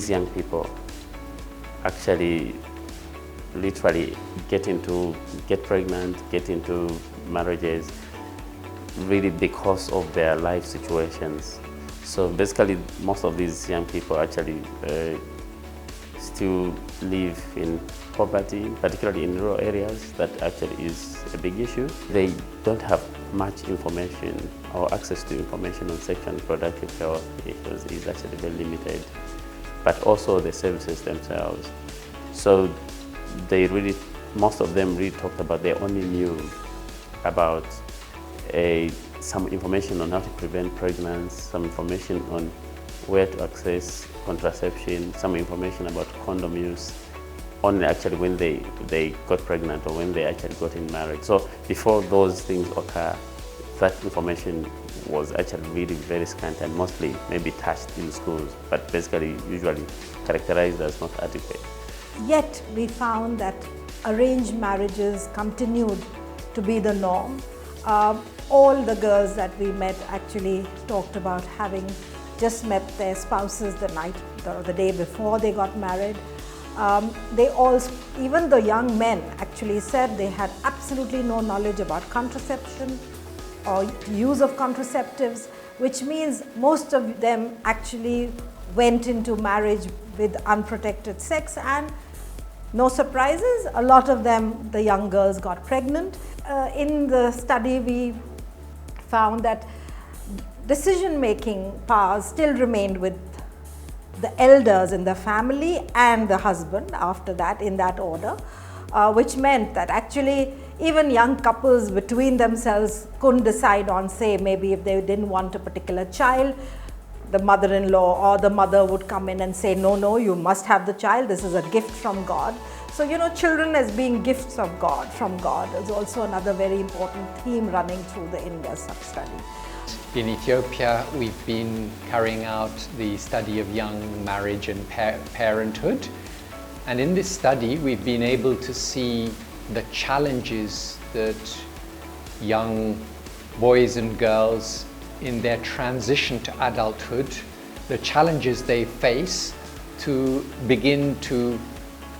these young people actually literally get pregnant, get into marriages, really because of their life situations. So basically, most of these young people actually still live in poverty, particularly in rural areas. That actually is a big issue. They don't have much information or access to information on sexual and reproductive health issues is actually very limited, but also the services themselves. So most of them really talked about, they only knew about some information on how to prevent pregnancy, some information on where to access contraception, some information about condom use, only actually when they got pregnant or when they actually got in marriage. So before those things occur, that information was actually really very scant and mostly maybe touched in schools, but basically usually characterized as not adequate. Yet we found that arranged marriages continued to be the norm. All the girls that we met actually talked about having just met their spouses the night or the day before they got married. Even the young men actually said they had absolutely no knowledge about contraception or use of contraceptives, which means most of them actually went into marriage with unprotected sex, and no surprises, a lot of them, the young girls, got pregnant. In the study, we found that decision-making powers still remained with the elders in the family and the husband after that, in that order, which meant that actually even young couples between themselves couldn't decide on, say, maybe if they didn't want a particular child, the mother-in-law or the mother would come in and say, no, you must have the child, this is a gift from God. So, children as being gifts of God, from God, is also another very important theme running through the India sub-study. In Ethiopia, we've been carrying out the study of young marriage and parenthood. And in this study, we've been able to see the challenges that young boys and girls in their transition to adulthood, the challenges they face to begin to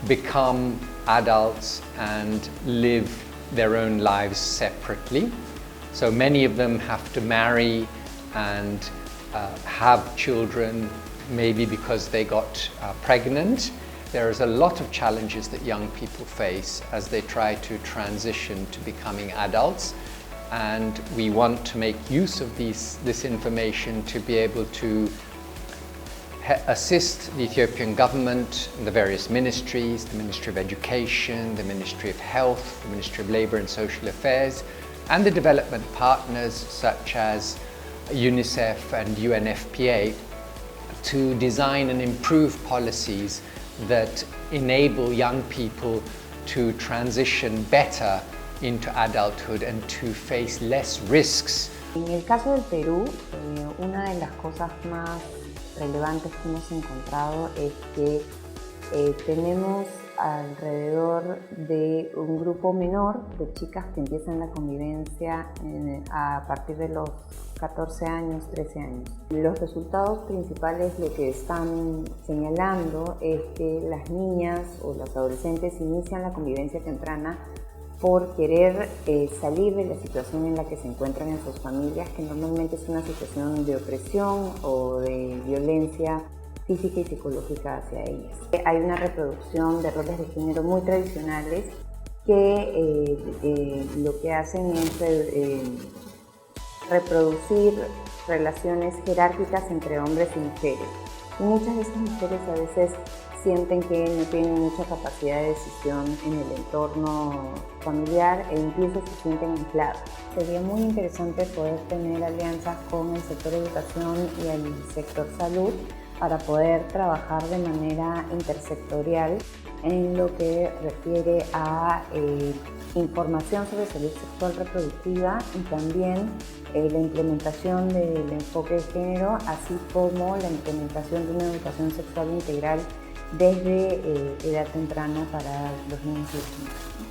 become adults and live their own lives separately. So many of them have to marry and have children, maybe because they got pregnant. There is a lot of challenges that young people face as they try to transition to becoming adults. And we want to make use of this information to be able to assist the Ethiopian government, the various ministries, the Ministry of Education, the Ministry of Health, the Ministry of Labour and Social Affairs, and the development partners such as UNICEF and UNFPA to design and improve policies that enable young people to transition better into adulthood and to face less risks. En el caso del Perú, una de las cosas más relevantes que hemos encontrado es que tenemos alrededor de un grupo menor de chicas que empiezan la convivencia a partir de los 14 años, 13 años. Los resultados principales lo que están señalando es que las niñas o las adolescentes inician la convivencia temprana por querer salir de la situación en la que se encuentran en sus familias, que normalmente es una situación de opresión o de violencia física y psicológica hacia ellas. Hay una reproducción de roles de género muy tradicionales que lo que hacen es reproducir relaciones jerárquicas entre hombres y mujeres. Y muchas de estas mujeres a veces sienten que no tienen mucha capacidad de decisión en el entorno familiar e incluso se sienten ancladas. Sería muy interesante poder tener alianzas con el sector educación y el sector salud para poder trabajar de manera intersectorial en lo que refiere a información sobre salud sexual reproductiva y también la implementación del enfoque de género, así como la implementación de una educación sexual integral desde edad temprana para los niños y las niñas.